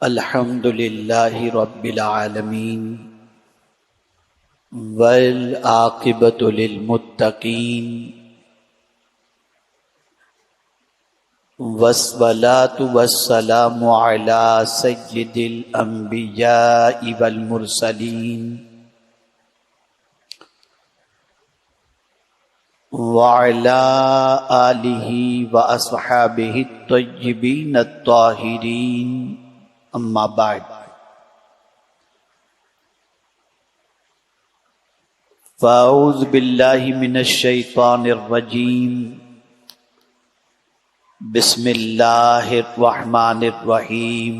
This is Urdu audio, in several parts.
الحمد للہ رب العالمین والعاقبۃ للمتقین والصلاة والسلام علی سید الانبیاء والمرسلین وعلی آلہ واصحابہ الطیبین الطاہرین اما بعد فاعوذ باللہ من الشیطان الرجیم بسم اللہ الرحمن الرحیم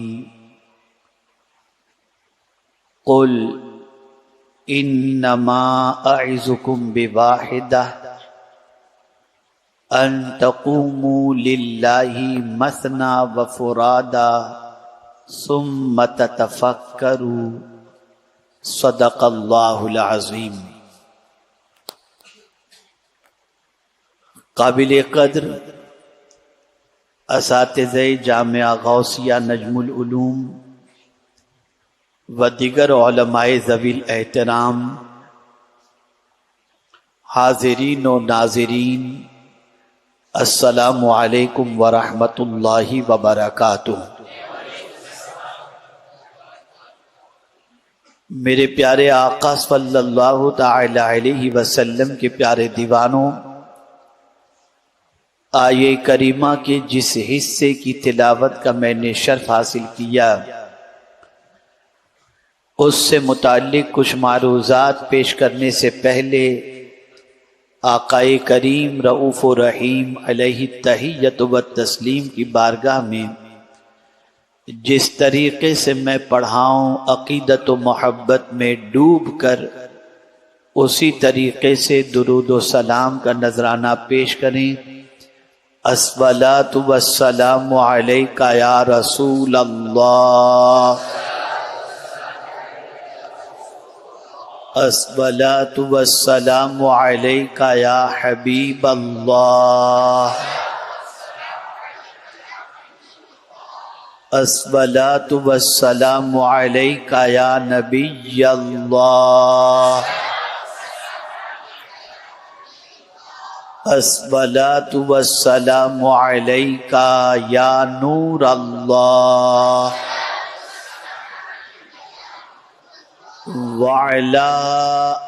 قل انما اعظکم بواحدہ ان تقوموا للہ مثنی وفرادا ثم تتفکروا صدق اللہ العظیم۔ قابل قدر اساتذہ جامعہ غوثیہ نجم العلوم و دیگر علماء ذوی الاحترام، حاضرین و ناظرین، السلام علیکم ورحمۃ اللہ وبرکاتہ۔ میرے پیارے آقا صلی اللہ تعالی علیہ وسلم کے پیارے دیوانوں، آیے کریمہ کے جس حصے کی تلاوت کا میں نے شرف حاصل کیا، اس سے متعلق کچھ معروضات پیش کرنے سے پہلے آقا کریم رؤوف و رحیم علیہ التحیۃ و تسلیم کی بارگاہ میں جس طریقے سے میں پڑھاؤں عقیدت و محبت میں ڈوب کر اسی طریقے سے درود و سلام کا نذرانہ پیش کریں۔ الصلاۃ والسلام علیک یا رسول اللہ، الصلاۃ والسلام علیک یا حبیب اللہ، الصلاۃ والسلام علیک یا نبی اللہ، الصلاۃ والسلام علیک یا نور اللہ، وعلی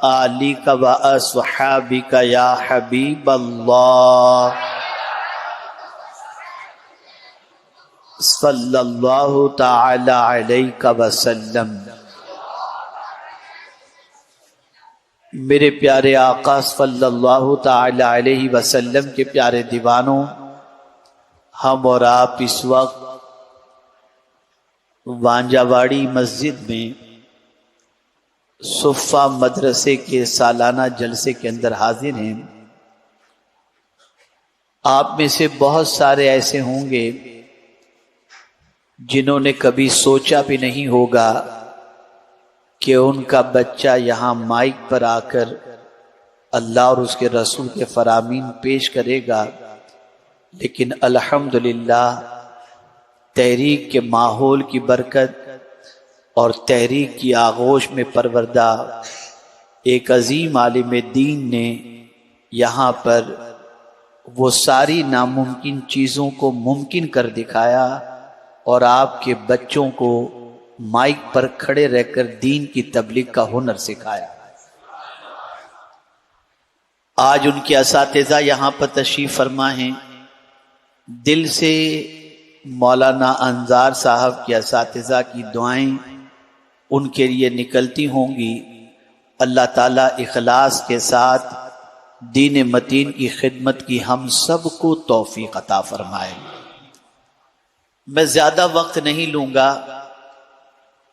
آلک واصحابک یا حبیب اللہ، صلی اللہ تعالی علیہ وسلم۔ میرے پیارے آقا صلی اللہ تعالی علیہ وسلم کے پیارے دیوانوں، ہم اور آپ اس وقت وانجاواڑی مسجد میں صفہ مدرسے کے سالانہ جلسے کے اندر حاضر ہیں۔ آپ میں سے بہت سارے ایسے ہوں گے جنہوں نے کبھی سوچا بھی نہیں ہوگا کہ ان کا بچہ یہاں مائک پر آ کر اللہ اور اس کے رسول کے فرامین پیش کرے گا، لیکن الحمدللہ تحریک کے ماحول کی برکت اور تحریک کی آغوش میں پروردہ ایک عظیم عالم دین نے یہاں پر وہ ساری ناممکن چیزوں کو ممکن کر دکھایا اور آپ کے بچوں کو مائک پر کھڑے رہ کر دین کی تبلیغ کا ہنر سکھایا۔ آج ان کے اساتذہ یہاں پر تشریف فرما ہیں۔ دل سے مولانا انظار صاحب کے اساتذہ کی دعائیں ان کے لیے نکلتی ہوں گی۔ اللہ تعالیٰ اخلاص کے ساتھ دین متین کی خدمت کی ہم سب کو توفیق عطا فرمائے۔ میں زیادہ وقت نہیں لوں گا،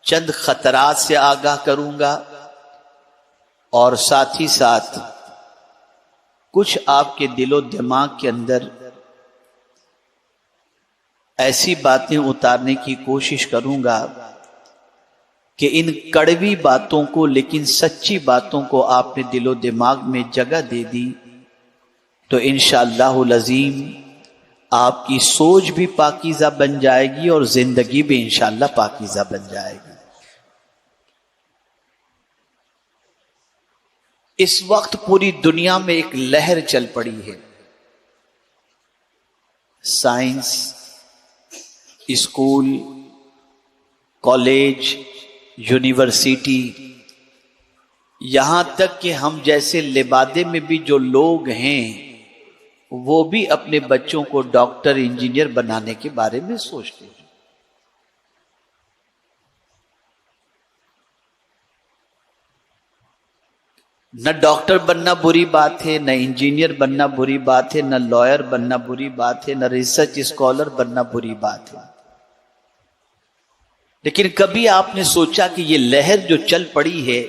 چند خطرات سے آگاہ کروں گا اور ساتھ ہی ساتھ کچھ آپ کے دل و دماغ کے اندر ایسی باتیں اتارنے کی کوشش کروں گا کہ ان کڑوی باتوں کو لیکن سچی باتوں کو آپ نے دل و دماغ میں جگہ دے دی تو انشاءاللہ العظیم آپ کی سوچ بھی پاکیزہ بن جائے گی اور زندگی بھی انشاءاللہ پاکیزہ بن جائے گی۔ اس وقت پوری دنیا میں ایک لہر چل پڑی ہے، سائنس، اسکول، کالج، یونیورسٹی، یہاں تک کہ ہم جیسے لبادے میں بھی جو لوگ ہیں وہ بھی اپنے بچوں کو ڈاکٹر، انجینئر بنانے کے بارے میں سوچتے ہیں۔ نہ ڈاکٹر بننا بری بات ہے، نہ انجینئر بننا بری بات ہے، نہ لائر بننا بری بات ہے، نہ ریسرچ اسکالر بننا بری بات ہے، لیکن کبھی آپ نے سوچا کہ یہ لہر جو چل پڑی ہے،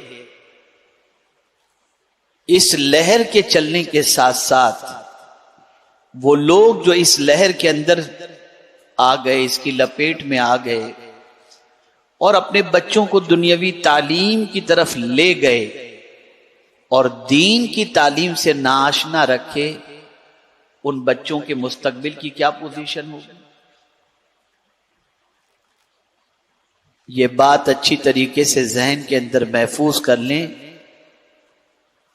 اس لہر کے چلنے کے ساتھ ساتھ وہ لوگ جو اس لہر کے اندر آ گئے، اس کی لپیٹ میں آ گئے اور اپنے بچوں کو دنیاوی تعلیم کی طرف لے گئے اور دین کی تعلیم سے ناآشنا رکھے، ان بچوں کے مستقبل کی کیا پوزیشن ہوگی؟ یہ بات اچھی طریقے سے ذہن کے اندر محفوظ کر لیں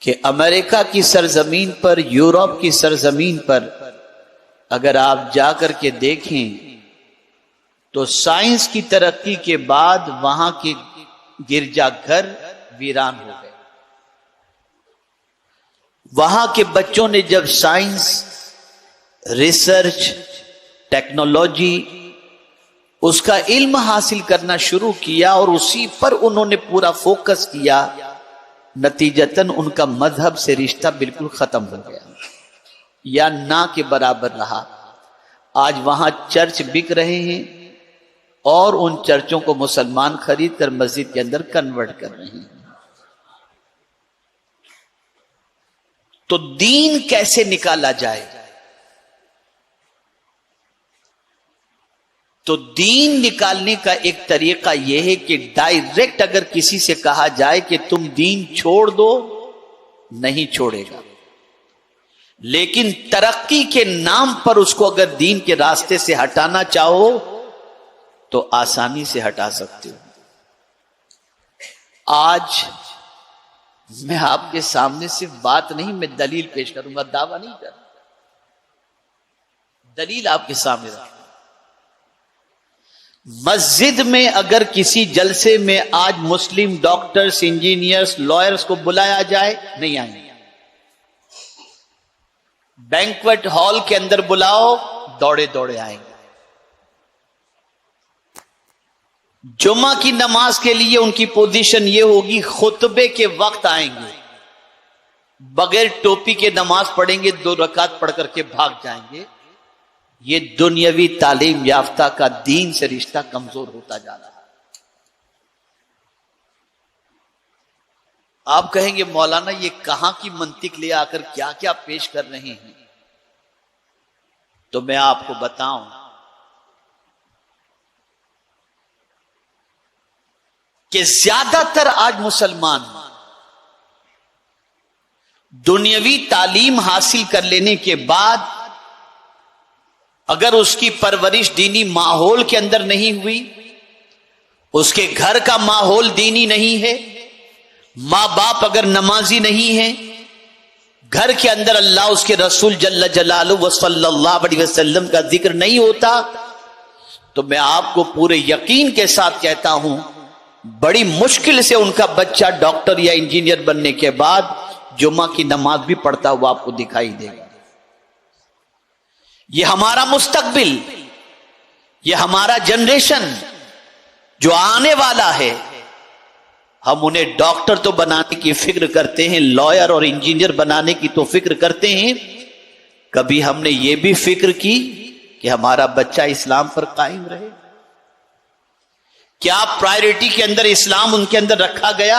کہ امریکہ کی سرزمین پر، یورپ کی سرزمین پر اگر آپ جا کر کے دیکھیں تو سائنس کی ترقی کے بعد وہاں کے گرجا گھر ویران ہو گئے۔ وہاں کے بچوں نے جب سائنس، ریسرچ، ٹیکنالوجی، اس کا علم حاصل کرنا شروع کیا اور اسی پر انہوں نے پورا فوکس کیا، نتیجتاً ان کا مذہب سے رشتہ بالکل ختم ہو گیا یا نہ کے برابر رہا۔ آج وہاں چرچ بک رہے ہیں اور ان چرچوں کو مسلمان خرید کر مسجد کے اندر کنورٹ کر رہے ہیں۔ تو دین کیسے نکالا جائے؟ تو دین نکالنے کا ایک طریقہ یہ ہے کہ ڈائریکٹ اگر کسی سے کہا جائے کہ تم دین چھوڑ دو، نہیں چھوڑے گا، لیکن ترقی کے نام پر اس کو اگر دین کے راستے سے ہٹانا چاہو تو آسانی سے ہٹا سکتے ہو۔ آج میں آپ کے سامنے صرف بات نہیں، میں دلیل پیش کروں گا، دعویٰ نہیں کر رہا، دلیل آپ کے سامنے رکھوں۔ مسجد میں اگر کسی جلسے میں آج مسلم ڈاکٹرز، انجینئرز، لائرز کو بلایا جائے، نہیں آئیں گے۔ بینکویٹ ہال کے اندر بلاؤ، دوڑے دوڑے آئیں گے۔ جمعہ کی نماز کے لیے ان کی پوزیشن یہ ہوگی، خطبے کے وقت آئیں گے، بغیر ٹوپی کے نماز پڑھیں گے، 2 رکعت پڑھ کر کے بھاگ جائیں گے۔ یہ دنیاوی تعلیم یافتہ کا دین سے رشتہ کمزور ہوتا جا رہا ہے۔ آپ کہیں گے مولانا یہ کہاں کی منطق لے آ کر کیا کیا پیش کر رہے ہیں؟ تو میں آپ کو بتاؤں، کہ زیادہ تر آج مسلمان دنیاوی تعلیم حاصل کر لینے کے بعد اگر اس کی پرورش دینی ماحول کے اندر نہیں ہوئی، اس کے گھر کا ماحول دینی نہیں ہے، ماں باپ اگر نمازی نہیں ہیں، گھر کے اندر اللہ، اس کے رسول جل جلالہ و صلی اللہ علیہ وسلم کا ذکر نہیں ہوتا، تو میں آپ کو پورے یقین کے ساتھ کہتا ہوں بڑی مشکل سے ان کا بچہ ڈاکٹر یا انجینئر بننے کے بعد جمعہ کی نماز بھی پڑھتا ہوا آپ کو دکھائی دے گا۔ یہ ہمارا مستقبل، یہ ہمارا جنریشن جو آنے والا ہے، ہم انہیں ڈاکٹر تو بنانے کی فکر کرتے ہیں، لائر اور انجینئر بنانے کی تو فکر کرتے ہیں، کبھی ہم نے یہ بھی فکر کی کہ ہمارا بچہ اسلام پر قائم رہے؟ کیا پرائرٹی کے اندر اسلام ان کے اندر رکھا گیا؟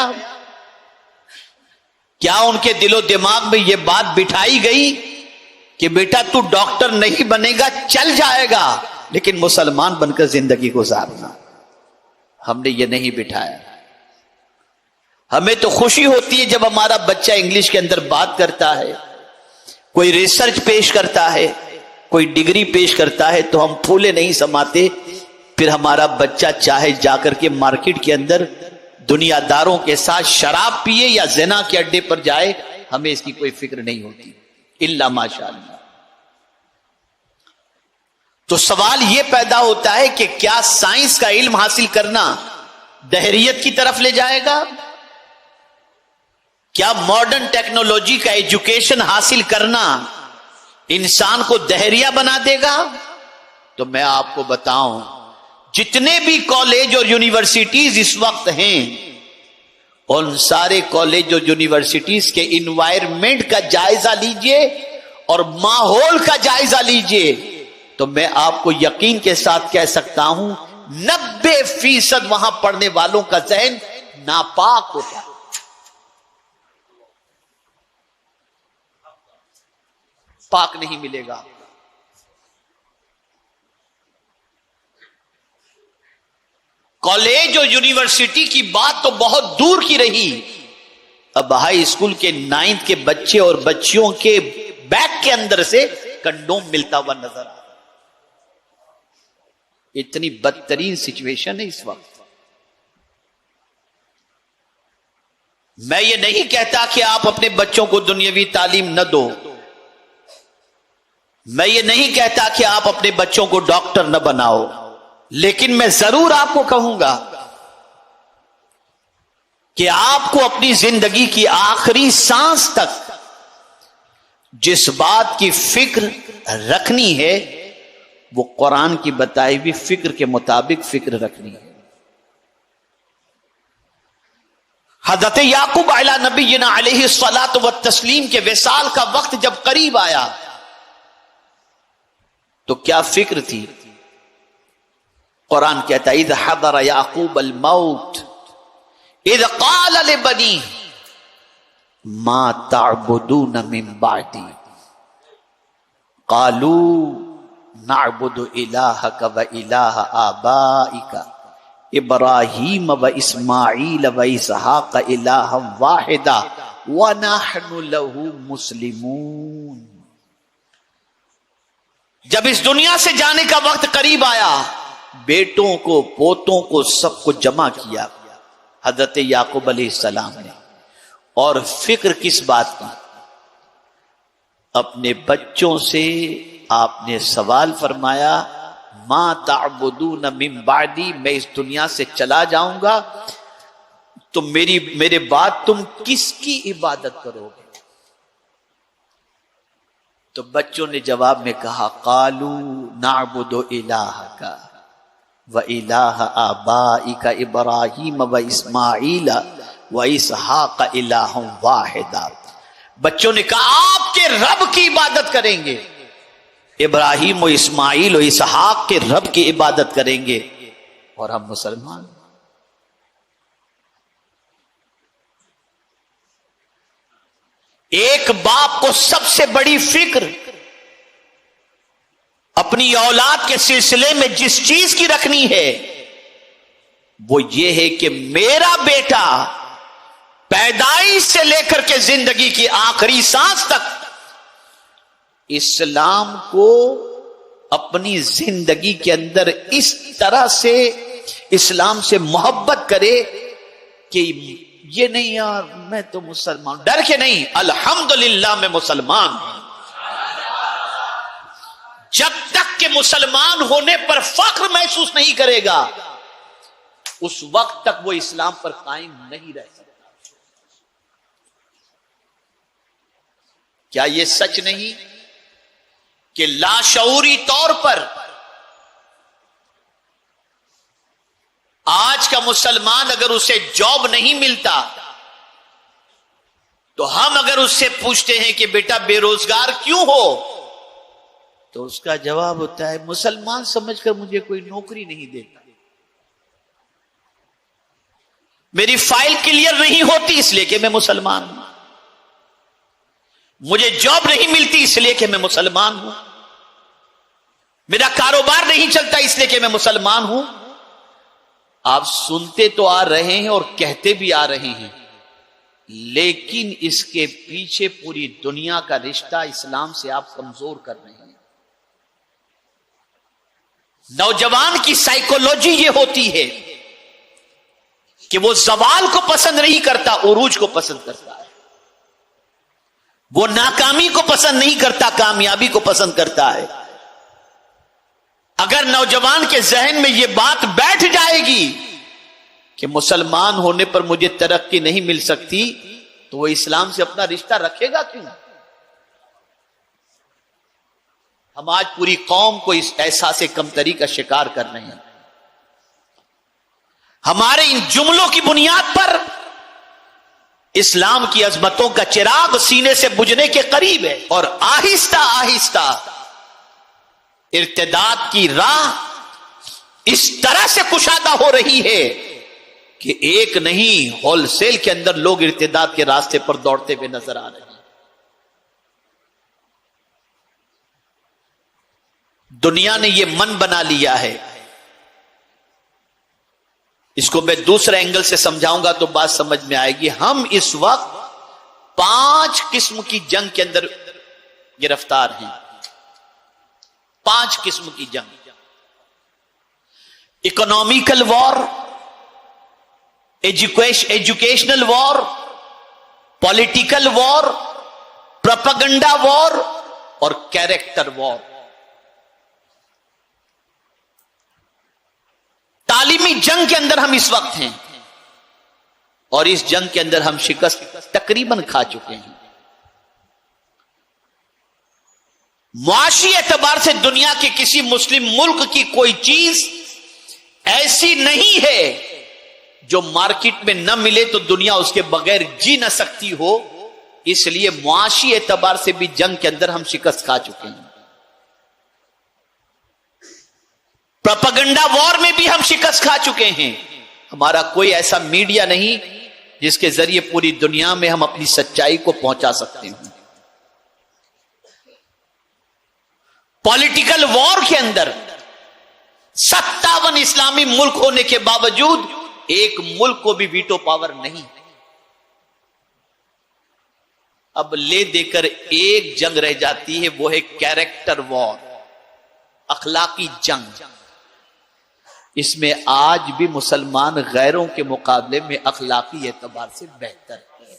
کیا ان کے دل و دماغ میں یہ بات بٹھائی گئی کہ بیٹا تو ڈاکٹر نہیں بنے گا، چل جائے گا، لیکن مسلمان بن کر زندگی گزارنا؟ ہم نے یہ نہیں بٹھایا۔ ہمیں تو خوشی ہوتی ہے جب ہمارا بچہ انگلش کے اندر بات کرتا ہے، کوئی ریسرچ پیش کرتا ہے، کوئی ڈگری پیش کرتا ہے تو ہم پھولے نہیں سماتے، پھر ہمارا بچہ چاہے جا کر کے مارکیٹ کے اندر دنیا داروں کے ساتھ شراب پیے یا زنا کے اڈے پر جائے، ہمیں اس کی کوئی فکر نہیں ہوتی الا ماشاء اللہ۔ تو سوال یہ پیدا ہوتا ہے کہ کیا سائنس کا علم حاصل کرنا دہریت کی طرف لے جائے گا؟ کیا ماڈرن ٹیکنالوجی کا ایجوکیشن حاصل کرنا انسان کو دہریہ بنا دے گا؟ تو میں آپ کو بتاؤں، جتنے بھی کالج اور یونیورسٹیز اس وقت ہیں، ان سارے کالج اور یونیورسٹیز کے انوائرمنٹ کا جائزہ لیجئے اور ماحول کا جائزہ لیجئے، تو میں آپ کو یقین کے ساتھ کہہ سکتا ہوں 90% وہاں پڑھنے والوں کا ذہن ناپاک ہوتا ہے۔ پاک نہیں ملے گا۔ کالج اور یونیورسٹی کی بات تو بہت دور کی رہی، اب ہائی اسکول کے 9th کے بچے اور بچیوں کے بیگ کے اندر سے کنڈوم ملتا ہوا نظر آ رہا۔ اتنی بدترین سچویشن ہے اس وقت۔ میں یہ نہیں کہتا کہ آپ اپنے بچوں کو دنیاوی تعلیم نہ دو، میں یہ نہیں کہتا کہ آپ اپنے بچوں کو ڈاکٹر نہ بناؤ، لیکن میں ضرور آپ کو کہوں گا کہ آپ کو اپنی زندگی کی آخری سانس تک جس بات کی فکر رکھنی ہے وہ قرآن کی بتائی ہوئی فکر کے مطابق فکر رکھنی ہے۔ حضرت یعقوب علیہ نبینا علیہ الصلاۃ والتسلیم کے وصال کا وقت جب قریب آیا تو کیا فکر تھی؟ قرآن کہتا ہے اذ حضر یعقوب الموت اذ قال لبنیہ ما تعبدون من بعدی قالوا نعبد الہک و الہ آبائک ابراہیم و اسماعیل و اسحاق الہا واحدا ونحن له مسلمون۔ جب اس دنیا سے جانے کا وقت قریب آیا، بیٹوں کو، پوتوں کو، سب کو جمع کیا حضرت یعقوب علیہ السلام نے، اور فکر کس بات کی؟ اپنے بچوں سے آپ نے سوال فرمایا ما تعبدون من بعدی، میں اس دنیا سے چلا جاؤں گا تو میرے بعد تم کس کی عبادت کرو گے؟ تو بچوں نے جواب میں کہا قالوا نعبد الہک و الہ آبائک ابراہیم و اسماعیل و اسحاق الہ واحدا۔ بچوں نے کہا آپ کے رب کی عبادت کریں گے، ابراہیم و اسماعیل و اسحاق کے رب کی عبادت کریں گے، اور ہم مسلمان۔ ایک باپ کو سب سے بڑی فکر اپنی اولاد کے سلسلے میں جس چیز کی رکھنی ہے وہ یہ ہے کہ میرا بیٹا پیدائش سے لے کر کے زندگی کی آخری سانس تک اسلام کو اپنی زندگی کے اندر اس طرح سے اسلام سے محبت کرے کہ یہ نہیں یار میں تو مسلمان، ڈر کے نہیں، الحمدللہ میں مسلمان ہوں۔ جب تک کہ مسلمان ہونے پر فخر محسوس نہیں کرے گا اس وقت تک وہ اسلام پر قائم نہیں رہ سکتا۔ کیا یہ سچ نہیں کہ لاشعوری طور پر آج کا مسلمان اگر اسے جاب نہیں ملتا تو ہم اگر اس سے پوچھتے ہیں کہ بیٹا بے روزگار کیوں ہو تو اس کا جواب ہوتا ہے مسلمان سمجھ کر مجھے کوئی نوکری نہیں دیتا، میری فائل کلیئر نہیں ہوتی اس لیے کہ میں مسلمان ہوں، مجھے جاب نہیں ملتی اس لیے کہ میں مسلمان ہوں، میرا کاروبار نہیں چلتا اس لیے کہ میں مسلمان ہوں۔ آپ سنتے تو آ رہے ہیں اور کہتے بھی آ رہے ہیں، لیکن اس کے پیچھے پوری دنیا کا رشتہ اسلام سے آپ کمزور کر رہے ہیں۔ نوجوان کی سائیکولوجی یہ ہوتی ہے کہ وہ زوال کو پسند نہیں کرتا، عروج کو پسند کرتا ہے. وہ ناکامی کو پسند نہیں کرتا، کامیابی کو پسند کرتا ہے. اگر نوجوان کے ذہن میں یہ بات بیٹھ جائے گی کہ مسلمان ہونے پر مجھے ترقی نہیں مل سکتی، تو وہ اسلام سے اپنا رشتہ رکھے گا کیوں؟ ہم آج پوری قوم کو اس احساس کمتری کا شکار کر رہے ہیں. ہمارے ان جملوں کی بنیاد پر اسلام کی عظمتوں کا چراغ سینے سے بجھنے کے قریب ہے، اور آہستہ آہستہ ارتداد کی راہ اس طرح سے کشادہ ہو رہی ہے کہ ایک نہیں، ہول سیل کے اندر لوگ ارتداد کے راستے پر دوڑتے ہوئے نظر آ رہے ہیں. دنیا نے یہ من بنا لیا ہے. اس کو میں دوسرے اینگل سے سمجھاؤں گا تو بات سمجھ میں آئے گی. ہم اس وقت 5 قسم کی جنگ کے اندر گرفتار ہیں. 5 قسم کی جنگ: اکنامیکل وار، ایجوکیشنل وار، پولیٹیکل وار، پروپیگنڈا وار اور کیریکٹر وار. تعلیمی جنگ کے اندر ہم اس وقت ہیں، اور اس جنگ کے اندر ہم شکست تقریباً کھا چکے ہیں. معاشی اعتبار سے دنیا کے کسی مسلم ملک کی کوئی چیز ایسی نہیں ہے جو مارکیٹ میں نہ ملے تو دنیا اس کے بغیر جی نہ سکتی ہو. اس لیے معاشی اعتبار سے بھی جنگ کے اندر ہم شکست کھا چکے ہیں. پروپیگنڈا وار میں بھی ہم شکست کھا چکے ہیں. ہمارا کوئی ایسا میڈیا نہیں جس کے ذریعے پوری دنیا میں ہم اپنی سچائی کو پہنچا سکتے ہیں. پولیٹیکل وار کے اندر 57 اسلامی ملک ہونے کے باوجود ایک ملک کو بھی ویٹو پاور نہیں. اب لے دے کر ایک جنگ رہ جاتی ہے، وہ ہے کیریکٹر وار، اخلاقی جنگ. اس میں آج بھی مسلمان غیروں کے مقابلے میں اخلاقی اعتبار سے بہتر ہے.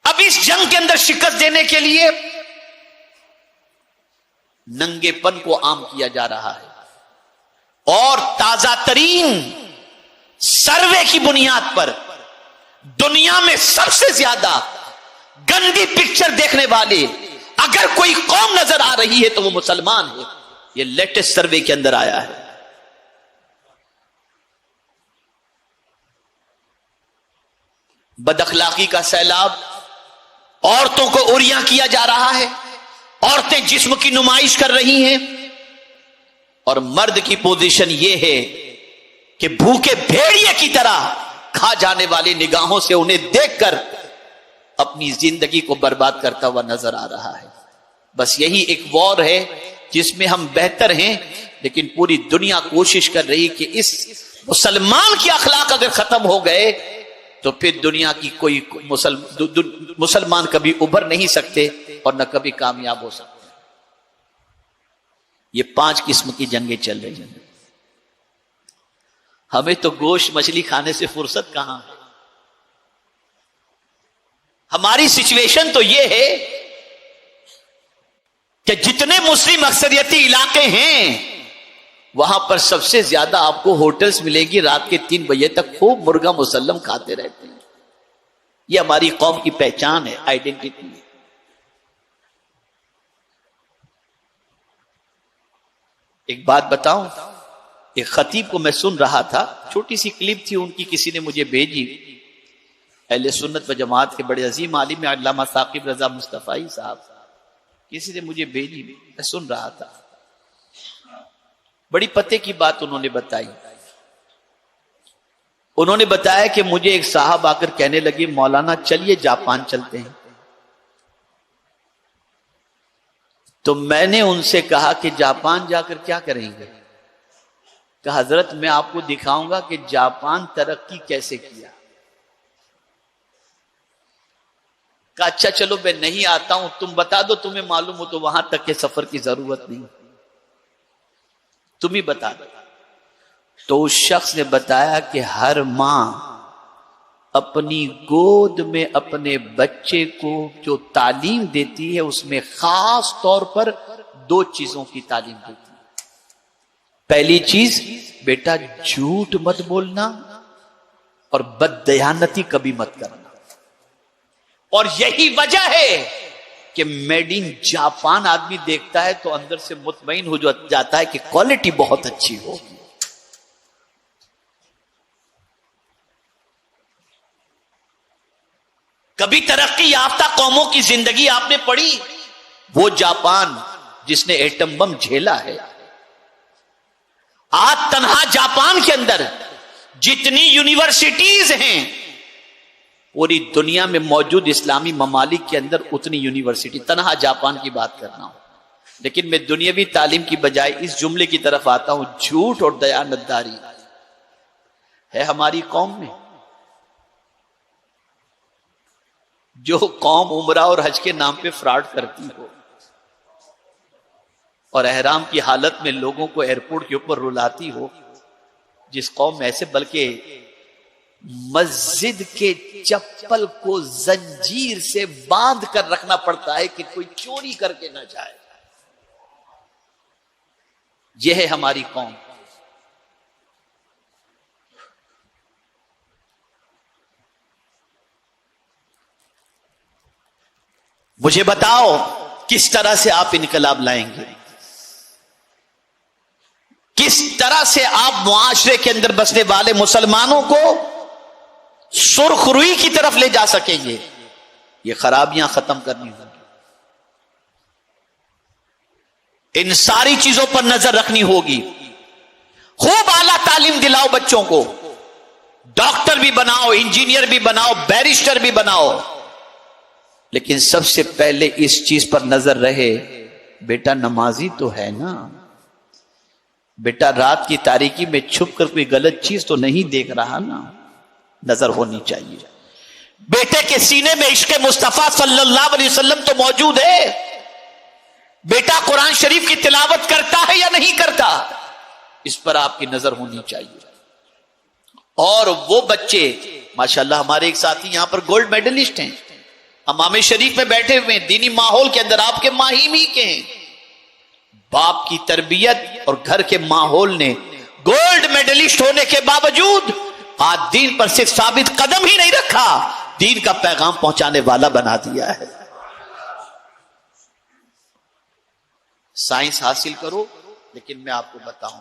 اب اس جنگ کے اندر شکست دینے کے لیے ننگے پن کو عام کیا جا رہا ہے، اور تازہ ترین سروے کی بنیاد پر دنیا میں سب سے زیادہ گندی پکچر دیکھنے والے اگر کوئی قوم نظر آ رہی ہے تو وہ مسلمان ہے. یہ لیٹسٹ سروے کے اندر آیا ہے. بد اخلاقی کا سیلاب، عورتوں کو عریاں کیا جا رہا ہے، عورتیں جسم کی نمائش کر رہی ہیں، اور مرد کی پوزیشن یہ ہے کہ بھوکے بھیڑیے کی طرح کھا جانے والی نگاہوں سے انہیں دیکھ کر اپنی زندگی کو برباد کرتا ہوا نظر آ رہا ہے. بس یہی ایک وار ہے جس میں ہم بہتر ہیں، لیکن پوری دنیا کوشش کر رہی کہ اس مسلمان کی اخلاق اگر ختم ہو گئے تو پھر دنیا کی کوئی مسلمان کبھی ابھر نہیں سکتے اور نہ کبھی کامیاب ہو سکتے. یہ 5 قسم کی جنگیں چل رہی ہیں. ہمیں تو گوشت مچھلی کھانے سے فرصت کہاں ہے. ہماری سچویشن تو یہ ہے کہ جتنے مسلم اکثریتی علاقے ہیں وہاں پر سب سے زیادہ آپ کو ہوٹلز ملے گی، رات کے 3 بجے تک خوب مرغا مسلم کھاتے رہتے ہیں. یہ ہماری قوم کی پہچان ہے، آئیڈینٹی ہے. ایک بات بتاؤں، ایک خطیب کو میں سن رہا تھا، چھوٹی سی کلپ تھی ان کی، کسی نے مجھے بھیجی. اہل سنت و جماعت کے بڑے عظیم عالم علامہ ثاقب رضا مصطفی صاحب، کسی نے مجھے بھیجی، میں سن رہا تھا. بڑی پتے کی بات انہوں نے بتائی. انہوں نے بتایا کہ مجھے ایک صاحب آ کر کہنے لگے مولانا چلیے جاپان چلتے ہیں. تو میں نے ان سے کہا کہ جاپان جا کر کیا کریں گے؟ کہ حضرت میں آپ کو دکھاؤں گا کہ جاپان ترقی کیسے کیا. کہ اچھا چلو میں نہیں آتا ہوں، تم بتا دو تمہیں معلوم ہو تو وہاں تک کے سفر کی ضرورت نہیں. تم ہی بتا دو. تو اس شخص نے بتایا کہ ہر ماں اپنی گود میں اپنے بچے کو جو تعلیم دیتی ہے اس میں خاص طور پر 2 چیزوں کی تعلیم دیتی ہے. پہلی چیز، بیٹا جھوٹ مت بولنا اور بددیانتی کبھی مت کرنا. اور یہی وجہ ہے کہ میڈ ان جاپان آدمی دیکھتا ہے تو اندر سے مطمئن ہو جاتا ہے کہ کوالٹی بہت اچھی ہوگی. کبھی ترقی یافتہ قوموں کی زندگی آپ نے پڑھی؟ وہ جاپان جس نے ایٹم بم جھیلا ہے. آج تنہا جاپان کے اندر جتنی یونیورسٹیز ہیں پوری دنیا میں موجود اسلامی ممالک کے اندر اتنی یونیورسٹی، تنہا جاپان کی بات کرنا ہوں. لیکن میں دنیاوی تعلیم کی بجائے اس جملے کی طرف آتا ہوں، جھوٹ اور دیانتداری ہے ہماری قوم میں. جو قوم عمرہ اور حج کے نام پہ فراڈ کرتی ہو اور احرام کی حالت میں لوگوں کو ایئرپورٹ کے اوپر رلاتی ہو، جس قوم میں ایسے بلکہ مسجد کے چپل کو زنجیر سے باندھ کر رکھنا پڑتا ہے کہ کوئی چوری کر کے نہ جائے، یہ ہے ہماری قوم. مجھے بتاؤ کس طرح سے آپ انقلاب لائیں گے؟ کس طرح سے آپ معاشرے کے اندر بسنے والے مسلمانوں کو سرخ روئی کی طرف لے جا سکیں گے؟ یہ خرابیاں ختم کرنی ہوں گی. ان ساری چیزوں پر نظر رکھنی ہوگی. خوب اعلیٰ تعلیم دلاؤ بچوں کو، ڈاکٹر بھی بناؤ، انجینئر بھی بناؤ، بیرسٹر بھی بناؤ، لیکن سب سے پہلے اس چیز پر نظر رہے بیٹا نمازی تو ہے نا، بیٹا رات کی تاریکی میں چھپ کر کوئی غلط چیز تو نہیں دیکھ رہا نا، نظر ہونی چاہیے. بیٹے کے سینے میں عشق مصطفیٰ صلی اللہ علیہ وسلم تو موجود ہے، بیٹا قرآن شریف کی تلاوت کرتا ہے یا نہیں کرتا، اس پر آپ کی نظر ہونی چاہیے. اور وہ بچے ماشاءاللہ ہمارے ایک ساتھی یہاں پر گولڈ میڈلسٹ ہیں، امام شریف میں بیٹھے ہوئے ہیں، دینی ماحول کے اندر آپ کے ماہیم ہی کے ہیں. باپ کی تربیت اور گھر کے ماحول نے گولڈ میڈلسٹ ہونے کے باوجود آج دین پر صرف ثابت قدم ہی نہیں رکھا، دین کا پیغام پہنچانے والا بنا دیا ہے. سائنس حاصل کرو، لیکن میں آپ کو بتاؤں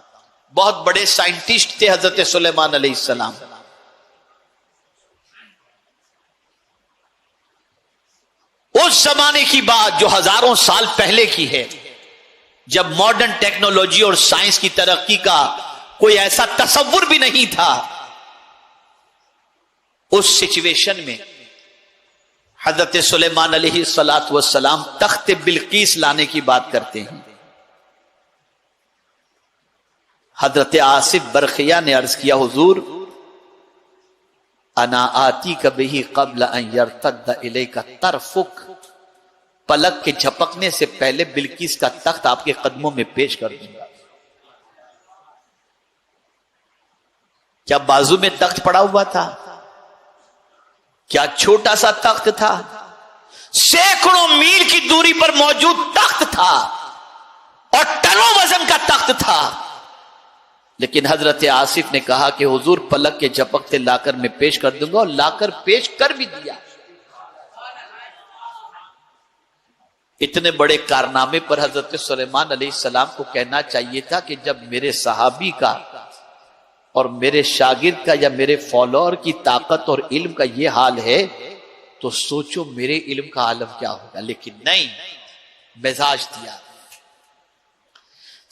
بہت بڑے سائنٹسٹ تھے حضرت سلیمان علیہ السلام. اس زمانے کی بات جو ہزاروں سال پہلے کی ہے، جب ماڈرن ٹیکنالوجی اور سائنس کی ترقی کا کوئی ایسا تصور بھی نہیں تھا. اس سچویشن میں حضرت سلیمان علیہ السلام تخت بلقیس لانے کی بات کرتے ہیں. حضرت آصف برخیہ نے عرض کیا، حضور انا آتی کبھی قبل ان یرتد الیک طرفک، پلک کے جھپکنے سے پہلے بلقیس کا تخت آپ کے قدموں میں پیش کر دوں گا. کیا بازو میں تخت پڑا ہوا تھا؟ کیا چھوٹا سا تخت تھا؟ سینکڑوں میل کی دوری پر موجود تخت تھا اور ٹنوں وزن کا تخت تھا. لیکن حضرت آصف نے کہا کہ حضور پلک کے جھپکتے لا کر میں پیش کر دوں گا، اور لا کر پیش کر بھی دیا. اتنے بڑے کارنامے پر حضرت سلیمان علیہ السلام کو کہنا چاہیے تھا کہ جب میرے صحابی کا اور میرے شاگرد کا یا میرے فالوور کی طاقت اور علم کا یہ حال ہے تو سوچو میرے علم کا عالم کیا ہوگا. لیکن نہیں، مزاج دیا.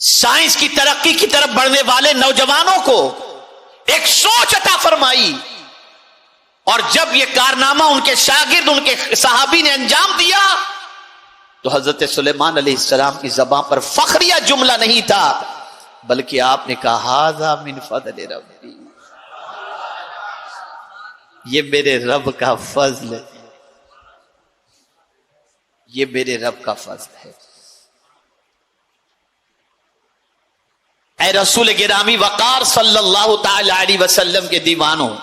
سائنس کی ترقی کی طرف بڑھنے والے نوجوانوں کو ایک سوچ عطا فرمائی، اور جب یہ کارنامہ ان کے شاگرد، ان کے صحابی نے انجام دیا تو حضرت سلیمان علیہ السلام کی زبان پر فخریہ جملہ نہیں تھا، بلکہ آپ نے کہا ھذا من فضل ربی، یہ میرے رب کا فضل ہے، یہ میرے رب کا فضل ہے. اے رسول گرامی وقار صلی اللہ تعالی علیہ وسلم کے دیوانوں،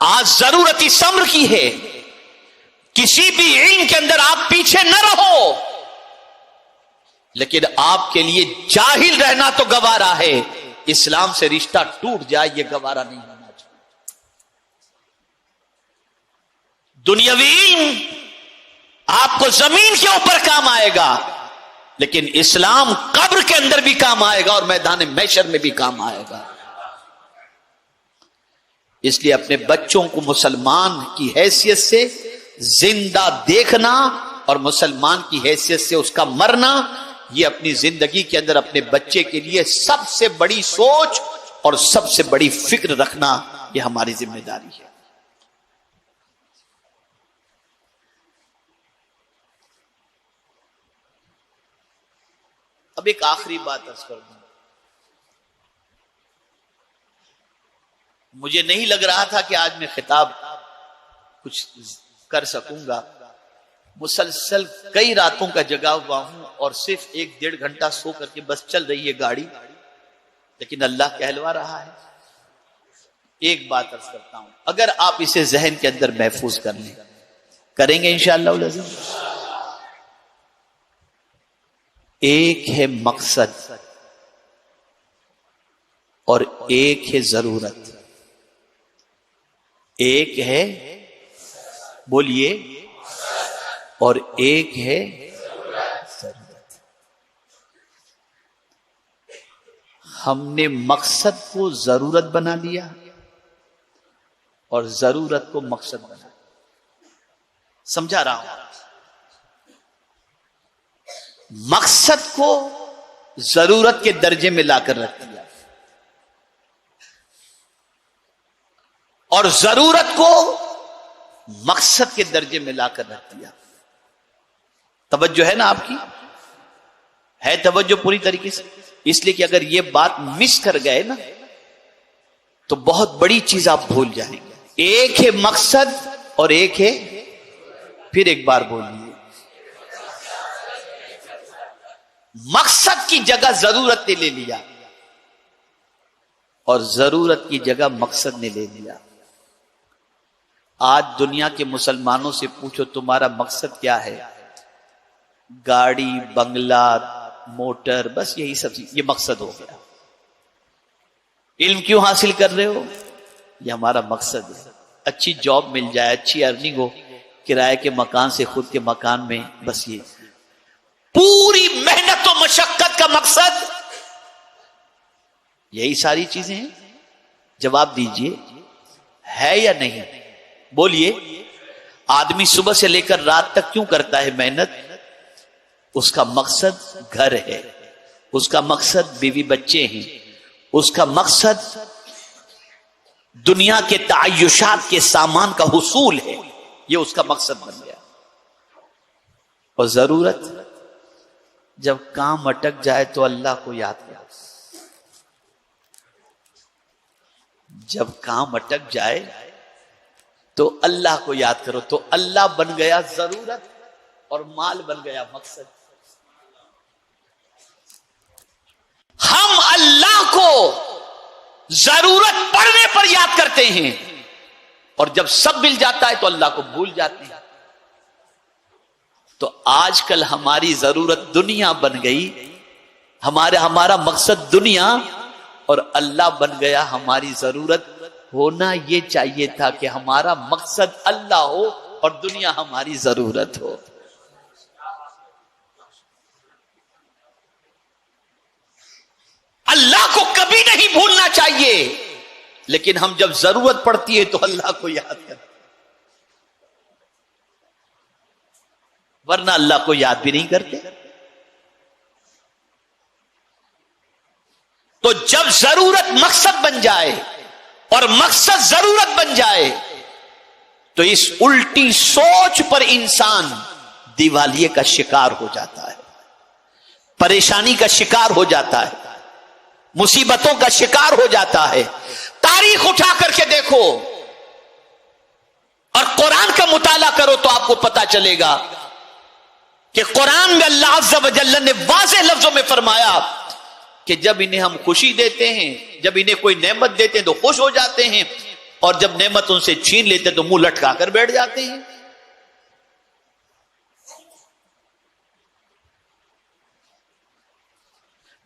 آج ضرورت اس امر کی ہے، کسی بھی علم کے اندر آپ پیچھے نہ رہو، لیکن آپ کے لیے جاہل رہنا تو گوارا ہے، اسلام سے رشتہ ٹوٹ جائے یہ گوارا نہیں ہونا چاہیے۔ دنیاوی علم آپ کو زمین کے اوپر کام آئے گا، لیکن اسلام قبر کے اندر بھی کام آئے گا اور میدان محشر میں بھی کام آئے گا۔ اس لیے اپنے بچوں کو مسلمان کی حیثیت سے زندہ دیکھنا اور مسلمان کی حیثیت سے اس کا مرنا، یہ اپنی زندگی کے اندر اپنے بچے کے لیے سب سے بڑی سوچ اور سب سے بڑی فکر رکھنا، یہ ہماری ذمہ داری ہے۔ اب ایک آخری بات عرض کر دوں، مجھے نہیں لگ رہا تھا کہ آج میں خطاب کچھ کر سکوں گا، مسلسل کئی راتوں کا جگا ہوا ہوں اور صرف 1-1.5 گھنٹہ سو کر کے بس چل رہی ہے گاڑی، لیکن اللہ کہلوا رہا ہے۔ ایک بات عرض کرتا ہوں، اگر آپ اسے ذہن کے اندر محفوظ کر لیں، کریں گے انشاءاللہ العزیز، ایک ہے مقصد اور ایک ہے ضرورت، ایک ہے بولیے اور ایک ہے ضرورت۔ ہم نے مقصد کو ضرورت بنا لیا اور ضرورت کو مقصد بنا لیا۔ سمجھا رہا ہوں، مقصد کو ضرورت کے درجے میں لا کر رکھ دیا اور ضرورت کو مقصد کے درجے میں لا کر رکھ دیا۔ توجہ ہے نا آپ کی؟ ہے توجہ پوری طریقے سے؟ اس لیے کہ اگر یہ بات مس کر گئے نا تو بہت بڑی چیز آپ بھول جائیں گے۔ ایک ہے مقصد اور ایک ہے، پھر ایک بار بولیے، مقصد کی جگہ ضرورت نے لے لیا اور ضرورت کی جگہ مقصد نے لے لیا۔ آج دنیا کے مسلمانوں سے پوچھو تمہارا مقصد کیا ہے؟ گاڑی، بنگلہ، موٹر، بس یہی سب چیز، یہ مقصد ہو گیا۔ علم کیوں حاصل کر رہے ہو؟ یہ ہمارا مقصد ہے، اچھی جاب مل جائے، اچھی ارننگ ہو، کرائے کے مکان سے خود کے مکان میں، بس یہ پوری محنت و مشقت کا مقصد یہی ساری چیزیں ہیں۔ جواب دیجئے، ہے یا نہیں؟ بولیے۔ آدمی صبح سے لے کر رات تک کیوں کرتا ہے محنت؟ اس کا مقصد گھر ہے، اس کا مقصد بیوی بچے ہیں، اس کا مقصد دنیا کے تعیشات کے سامان کا حصول ہے، یہ اس کا مقصد بن گیا۔ اور ضرورت، جب کام اٹک جائے تو اللہ کو یاد کرو، جب کام اٹک جائے تو اللہ کو یاد کرو، تو اللہ بن گیا ضرورت اور مال بن گیا مقصد۔ ہم اللہ کو ضرورت پڑنے پر یاد کرتے ہیں اور جب سب مل جاتا ہے تو اللہ کو بھول جاتے ہیں۔ تو آج کل ہماری ضرورت دنیا بن گئی، ہمارا مقصد دنیا اور اللہ بن گیا ہماری ضرورت۔ ہونا یہ چاہیے تھا کہ ہمارا مقصد اللہ ہو اور دنیا ہماری ضرورت ہو۔ اللہ کو کبھی نہیں بھولنا چاہیے، لیکن ہم جب ضرورت پڑتی ہے تو اللہ کو یاد کریں، ورنہ اللہ کو یاد بھی نہیں کرتے۔ تو جب ضرورت مقصد بن جائے اور مقصد ضرورت بن جائے تو اس الٹی سوچ پر انسان دیوالیے کا شکار ہو جاتا ہے، پریشانی کا شکار ہو جاتا ہے، مصیبتوں کا شکار ہو جاتا ہے۔ تاریخ اٹھا کر کے دیکھو اور قرآن کا مطالعہ کرو تو آپ کو پتا چلے گا کہ قرآن میں اللہ عز و جل نے واضح لفظوں میں فرمایا کہ جب انہیں ہم خوشی دیتے ہیں، جب انہیں کوئی نعمت دیتے ہیں تو خوش ہو جاتے ہیں، اور جب نعمت ان سے چھین لیتے تو منہ لٹکا کر بیٹھ جاتے ہیں۔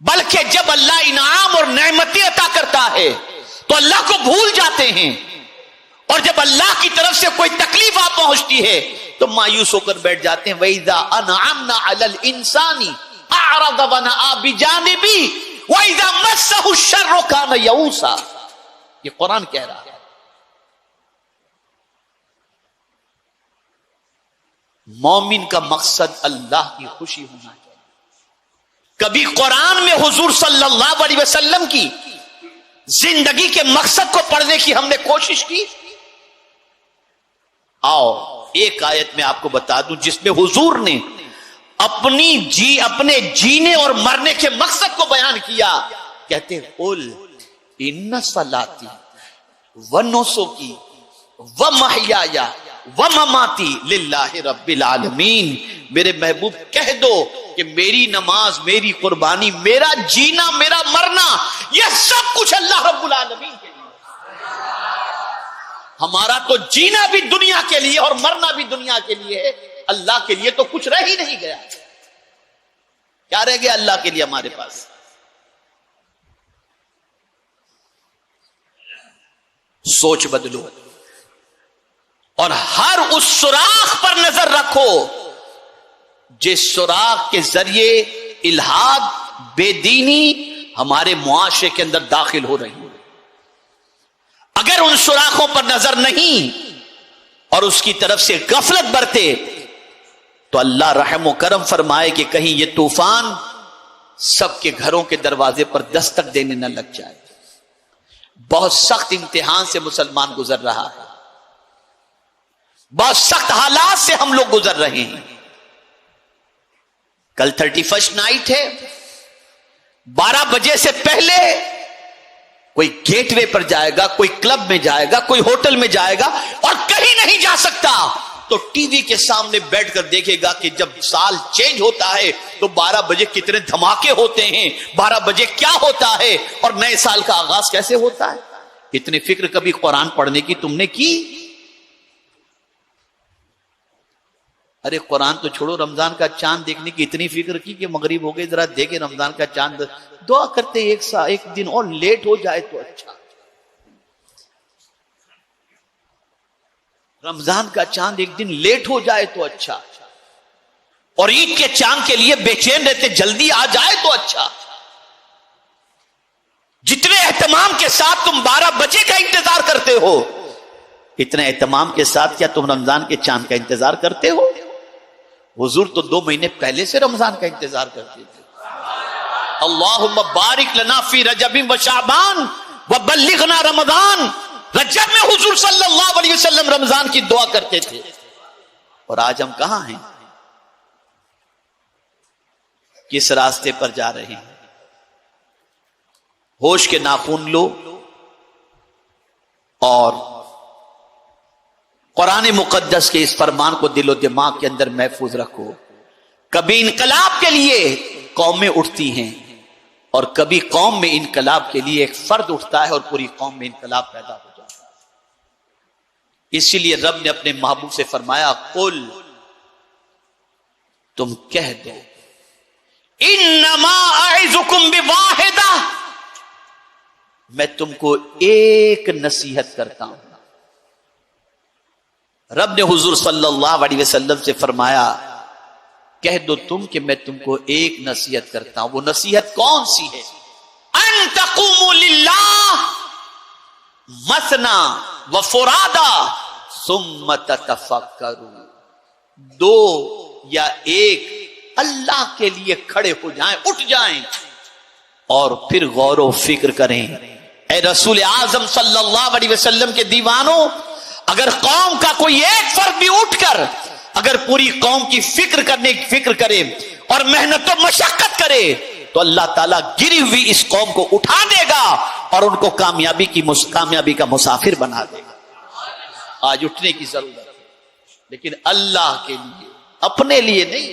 بلکہ جب اللہ انعام اور نعمتیں عطا کرتا ہے تو اللہ کو بھول جاتے ہیں، اور جب اللہ کی طرف سے کوئی تکلیف آ پہنچتی ہے تو مایوس ہو کر بیٹھ جاتے ہیں۔ وَإِذَا أَنْعَمْنَا عَلَى الْإِنسَانِ أَعْرَضَ وَنَأَىٰ بِجَانِبِهِ وَإِذَا مَسَّهُ الشَّرُّ كَانَ يَئُوسًا۔ یہ قرآن کہہ رہا ہے۔ مومن کا مقصد اللہ کی خوشی ہونا چاہیے۔ کبھی قرآن میں حضور صلی اللہ علیہ وسلم کی زندگی کے مقصد کو پڑھنے کی ہم نے کوشش کی؟ آؤ ایک آیت میں آپ کو بتا دوں جس میں حضور نے اپنے جینے اور مرنے کے مقصد کو بیان کیا۔ کہتے ہیں قل ان صلاتی ونسکی ومحیای ومماتی للہ رب العالمین۔ میرے محبوب کہہ دو کہ میری نماز، میری قربانی، میرا جینا، میرا مرنا، یہ سب کچھ اللہ رب العالمین کے لیے۔ ہمارا تو جینا بھی دنیا کے لیے اور مرنا بھی دنیا کے لیے ہے، اللہ کے لیے تو کچھ رہ ہی نہیں گیا۔ کیا رہ گیا اللہ کے لیے ہمارے پاس؟ سوچ بدلو اور ہر اس سوراخ پر نظر رکھو جس سوراخ کے ذریعے الحاد، بے دینی ہمارے معاشرے کے اندر داخل ہو رہی ہے۔ اگر ان سوراخوں پر نظر نہیں اور اس کی طرف سے غفلت برتے تو اللہ رحم و کرم فرمائے کہ کہیں یہ طوفان سب کے گھروں کے دروازے پر دستک دینے نہ لگ جائے۔ بہت سخت امتحان سے مسلمان گزر رہا ہے، بہت سخت حالات سے ہم لوگ گزر رہے ہیں۔ کل 31 نائٹ ہے، 12 بجے سے پہلے کوئی گیٹ وے پر جائے گا، کوئی کلب میں جائے گا، کوئی ہوٹل میں جائے گا اور کہیں نہیں جا سکتا تو ٹی وی کے سامنے بیٹھ کر دیکھے گا کہ جب سال چینج ہوتا ہے تو 12 بجے کتنے دھماکے ہوتے ہیں، 12 بجے کیا ہوتا ہے اور نئے سال کا آغاز کیسے ہوتا ہے۔ اتنی فکر کبھی قرآن پڑھنے کی تم نے کی؟ ارے قرآن تو چھوڑو، رمضان کا چاند دیکھنے کی اتنی فکر کی کہ مغرب ہو گئی، ذرا دیکھیں رمضان کا چاند، دعا کرتے ایک دن اور لیٹ ہو جائے تو اچھا۔ رمضان کا چاند ایک دن لیٹ ہو جائے تو اچھا، اور عید کے چاند کے لیے بے چین رہتے جلدی آ جائے تو اچھا۔ جتنے اہتمام کے ساتھ تم 12 بجے کا انتظار کرتے ہو، اتنے اہتمام کے ساتھ کیا تم رمضان کے چاند کا انتظار کرتے ہو؟ حضور تو 2 مہینے پہلے سے رمضان کا انتظار کرتے تھے۔ اللہم بارک لنا فی رجب و شعبان وبلغنا رمضان۔ رجب میں حضور صلی اللہ علیہ وسلم رمضان کی دعا کرتے تھے، اور آج ہم کہاں ہیں؟ کس راستے پر جا رہے ہیں؟ ہوش کے ناخن لو اور قرآن مقدس کے اس فرمان کو دل و دماغ کے اندر محفوظ رکھو۔ کبھی انقلاب کے لیے قومیں اٹھتی ہیں اور کبھی قوم میں انقلاب کے لیے ایک فرد اٹھتا ہے اور پوری قوم میں انقلاب پیدا ہو جاتا ہے۔ اسی لیے رب نے اپنے محبوب سے فرمایا قل، تم کہہ دو انما اعظکم بواحدہ، میں تم کو ایک نصیحت کرتا ہوں۔ رب نے حضور صلی اللہ علیہ وسلم سے فرمایا کہہ دو تم کہ میں تم کو ایک نصیحت کرتا ہوں۔ وہ نصیحت کون سی ہے؟ ان تقوموا للہ مثنا وفرادا ثم تتفکروا، 2 یا 1 اللہ کے لیے کھڑے ہو جائیں، اٹھ جائیں اور پھر غور و فکر کریں۔ اے رسول اعظم صلی اللہ علیہ وسلم کے دیوانوں، اگر قوم کا کوئی ایک فرد بھی اٹھ کر اگر پوری قوم کی فکر کرے اور محنت و مشقت کرے تو اللہ تعالیٰ گری ہوئی اس قوم کو اٹھا دے گا اور ان کو کامیابی کا مسافر بنا دے گا۔ آج اٹھنے کی ضرورت ہے، لیکن اللہ کے لیے، اپنے لیے نہیں۔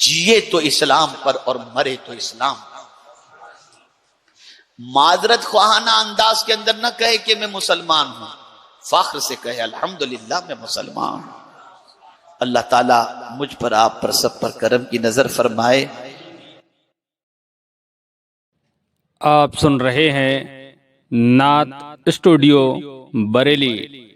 جیے تو اسلام پر اور مرے تو اسلام پر۔ معذرت خواہانہ انداز کے اندر نہ کہے کہ میں مسلمان ہوں، فخر سے کہے الحمدللہ میں مسلمان ہوں۔ اللہ تعالیٰ مجھ پر آپ پر سب پر کرم کی نظر فرمائے۔ آپ سن رہے ہیں نعت اسٹوڈیو بریلی۔